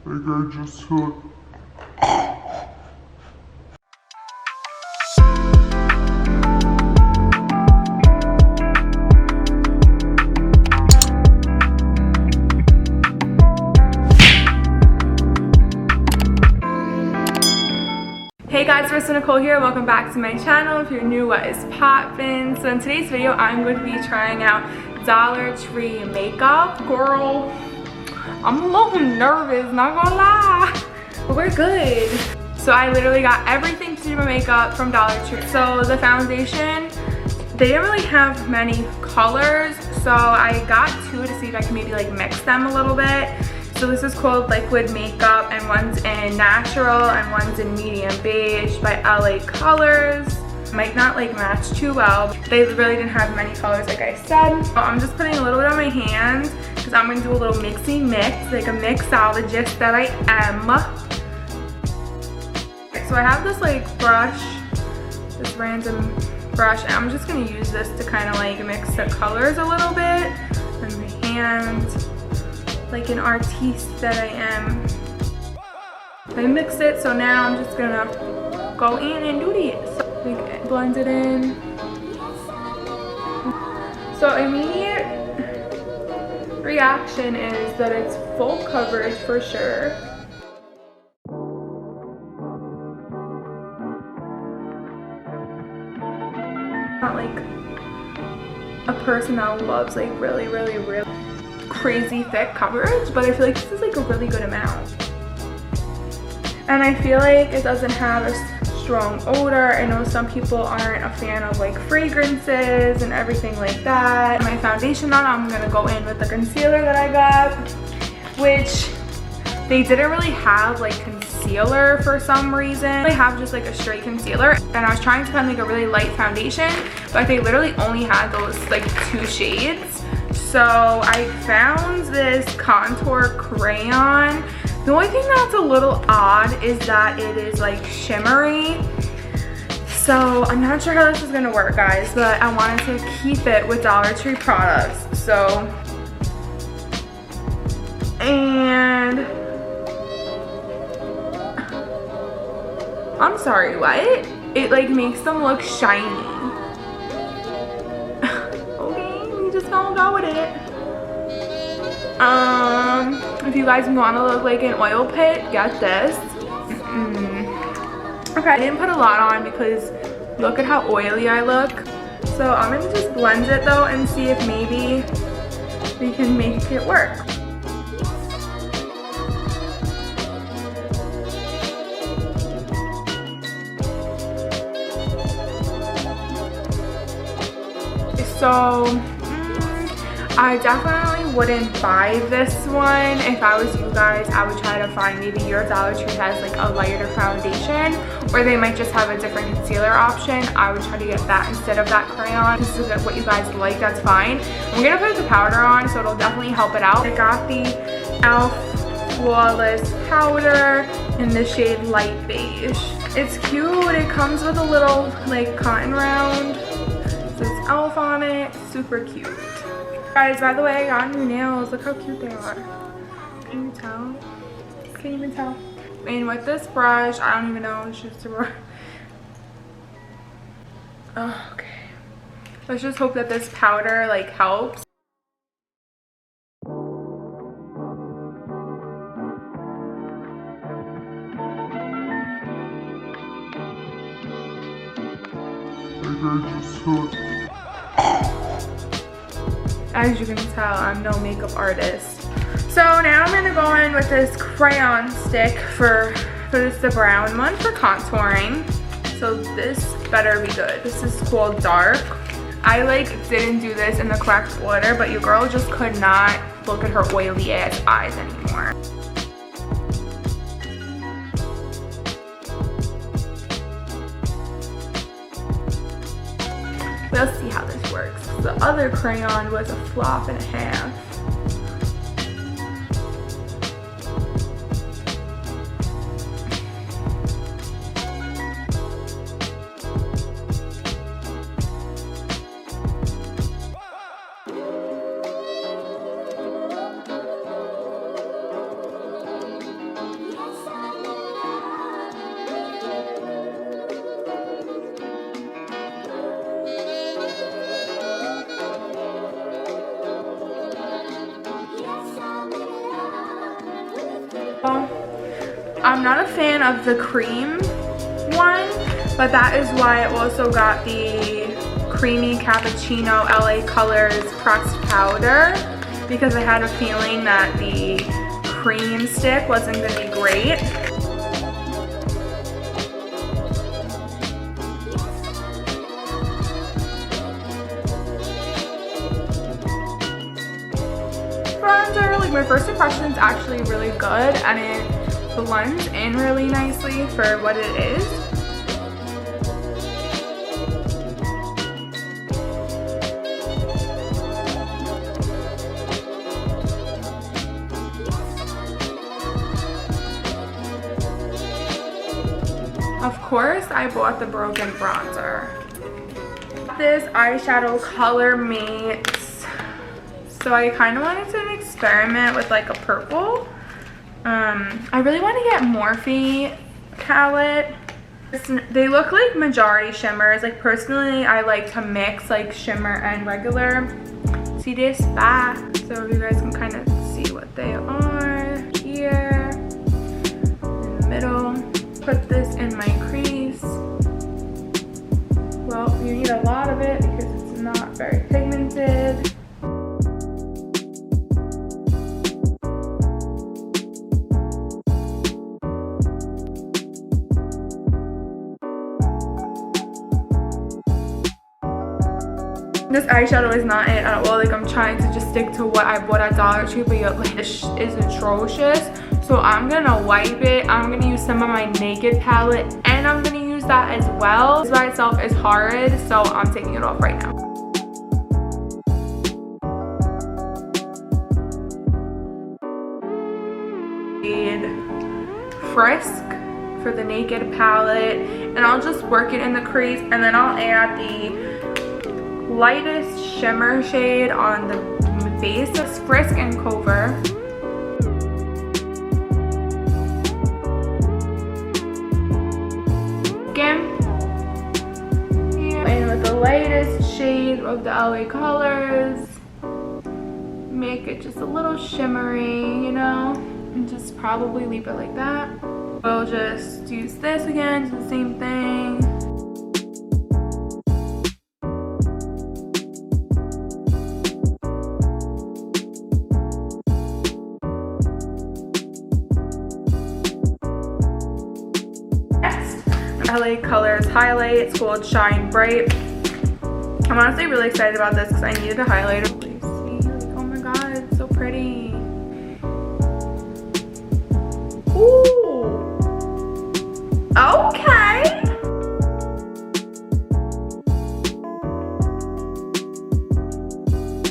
Like I just feel Hey guys, 𝗲𝘂Nicole here. Welcome back to my channel. If you're new, what is poppin'? So in today's video, I'm going to be trying out Dollar Tree makeup. Girl, I'm a little nervous, not gonna lie, but we're good. So I literally got everything to do my makeup from Dollar Tree. So the foundation, they didn't really have many colors, so I got two to see if I can maybe like mix them a little bit. So this is called Liquid Makeup, and one's in Natural and one's in Medium Beige by LA Colors. Might not like match too well. They really didn't have many colors like I said. So I'm just putting a little bit on my hands because I'm going to do a little mixy mix, like a mixologist that I am. So I have this like brush, this random brush, and I'm just going to use this to kind of like mix the colors a little bit on my hands. Like an artiste that I am. I mixed it, so now I'm just gonna go in and do this. Like blend it in. So immediate reaction is that it's full coverage for sure. Not like a person that loves like really crazy thick coverage, but I feel like this is like a really good amount. And I feel like it doesn't have a strong odor. I know some people aren't a fan of like fragrances and everything like that. My foundation on, I'm gonna go in with the concealer that I got, which they didn't really have like concealer for some reason. They have just like a straight concealer, and I was trying to find like a really light foundation, but they literally only had those like two shades. So I found this contour crayon. The only thing that's a little odd is that it is like shimmery. So I'm not sure how this is gonna work, guys, but I wanted to keep it with Dollar Tree products. So, and I'm sorry, what? It like makes them look shiny. Just gonna go with it. If you guys want to look like an oil pit, get this. Okay, I didn't put a lot on because look at how oily I look. So I'm gonna just blend it though and see if maybe we can make it work. So I definitely wouldn't buy this one. If I was you guys, I would try to find maybe your Dollar Tree has like a lighter foundation, or they might just have a different concealer option. I would try to get that instead of that crayon. This is what you guys like, that's fine. I'm gonna put the powder on, so it'll definitely help it out. I got the e.l.f. Flawless powder in the shade Light Beige. It's cute. It comes with a little like cotton round. It says e.l.f. on it. Super cute. Guys, by the way, I got new nails. Look how cute they are. Can you tell? Can't even tell. And with this brush, I don't even know. It's just a brush. Oh, okay. Let's just hope that this powder like helps. like I just feel As you can tell, I'm no makeup artist. So now I'm gonna go in with this crayon stick for this the brown one for contouring. So this better be good. This is called Dark. I like didn't do this in the correct order, but your girl just could not look at her oily ass eyes anymore. We'll see how this works. The other crayon was a flop and a half. I'm not a fan of the cream one, but that is why I also got the Creamy Cappuccino LA Colors pressed powder, because I had a feeling that the cream stick wasn't going to be great. Bronzer, like my first impression is actually really good, and it blends in really nicely for what it is. Of course, I bought the broken bronzer. This eyeshadow color mates. So I kind of wanted to experiment with like a purple. I really want to get Morphe palette. They look like majority shimmers. Like personally, I like to mix like shimmer and regular. See this back. So you guys can kind of see what they are here in the middle. Put this in my crease. Well, you need a lot of it because it's not very pigmented. This eyeshadow is not it at all. Like I'm trying to just stick to what I bought at Dollar Tree, but yet like this is atrocious. So I'm gonna wipe it. I'm gonna use some of my Naked palette, and I'm gonna use that as well. This by itself is horrid, so I'm taking it off right now. Frisk for the Naked palette, and I'll just work it in the crease, and then I'll add the lightest shimmer shade on the base of Frisk and Cover. And with the lightest shade of the LA Colors, make it just a little shimmery, you know, and just probably leave it like that. We'll just use this again, do the same thing. LA Colors highlight. It's called Shine Bright. I'm honestly really excited about this because I needed a highlighter. See, like, oh my god, it's so pretty. Ooh. Okay.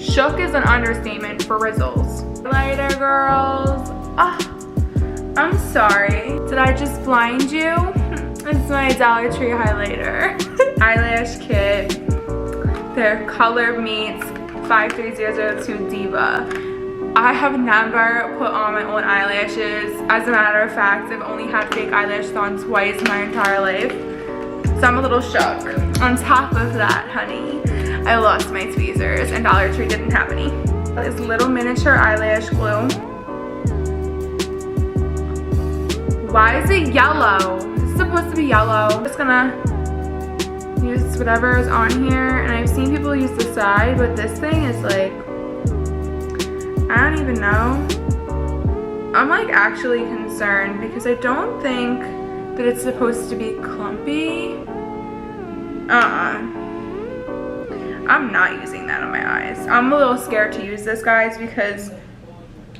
Shook is an understatement for Rizzles. Highlighter, girls. I'm sorry. Did I just blind you? It's my Dollar Tree highlighter. Eyelash kit. Their Color Meets 53002 Diva. I have never put on my own eyelashes. As a matter of fact, I've only had fake eyelashes on twice in my entire life. So I'm a little shook. On top of that, honey, I lost my tweezers and Dollar Tree didn't have any. This little miniature eyelash glue. Why is it yellow? It's supposed to be yellow. I'm just gonna use whatever is on here, and I've seen people use the side, but this thing is like, I don't even know. I'm like actually concerned because I don't think that it's supposed to be clumpy. I'm not using that on my eyes. I'm a little scared to use this, guys, because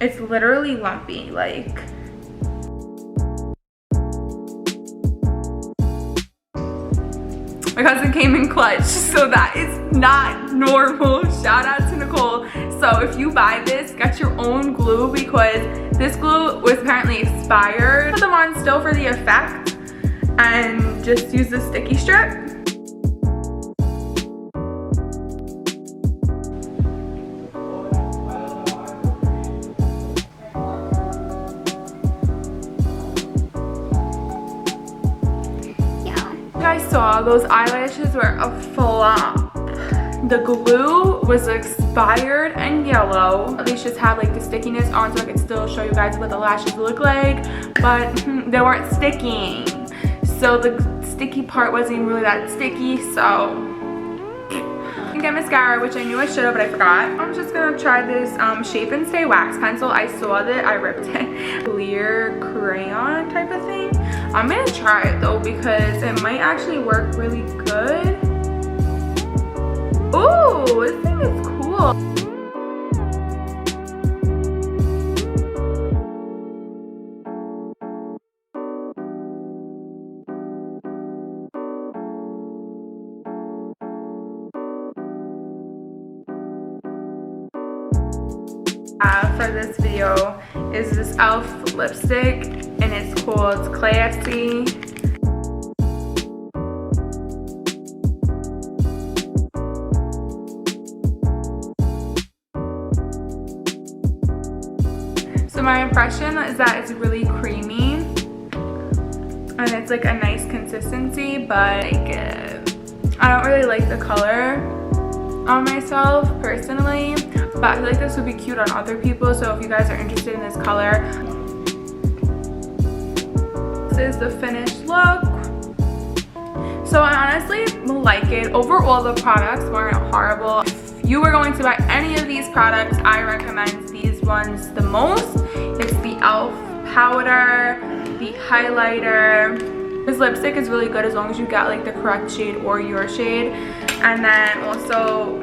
it's literally lumpy, like. My cousin came in clutch, so that is not normal. Shout out to Nicole. So if you buy this, get your own glue because this glue was apparently expired. Put them on still for the effect and just use the sticky strip. You guys saw those eyelashes were a flop. The glue was expired and yellow. At least just had like the stickiness on so I could still show you guys what the lashes look like, but they weren't sticking. So the sticky part wasn't even really that sticky, so I didn't get mascara, which I knew I should have, but I forgot. I'm just gonna try this Shape and Stay wax pencil. I saw that, I ripped it. Clear crayon type of thing. I'm gonna try it though because it might actually work really good. Ooh, this thing is cool. For this video is this e.l.f. lipstick, and it's called 𝗬𝗓𝗄𝗂. So my impression is that it's really creamy and it's like a nice consistency, but I don't really like the color on myself personally, but I feel like this would be cute on other people. So if you guys are interested in this color, this is the finished look. So I honestly like it. Overall, the products weren't horrible. If you were going to buy any of these products, I recommend these ones the most. It's the e.l.f. powder, the highlighter. This lipstick is really good as long as you get like the correct shade or your shade, and then also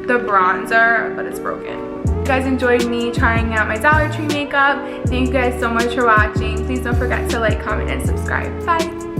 the bronzer, but it's broken. If you guys enjoyed me trying out my Dollar Tree makeup, thank you guys so much for watching. Please don't forget to like, comment, and subscribe. Bye.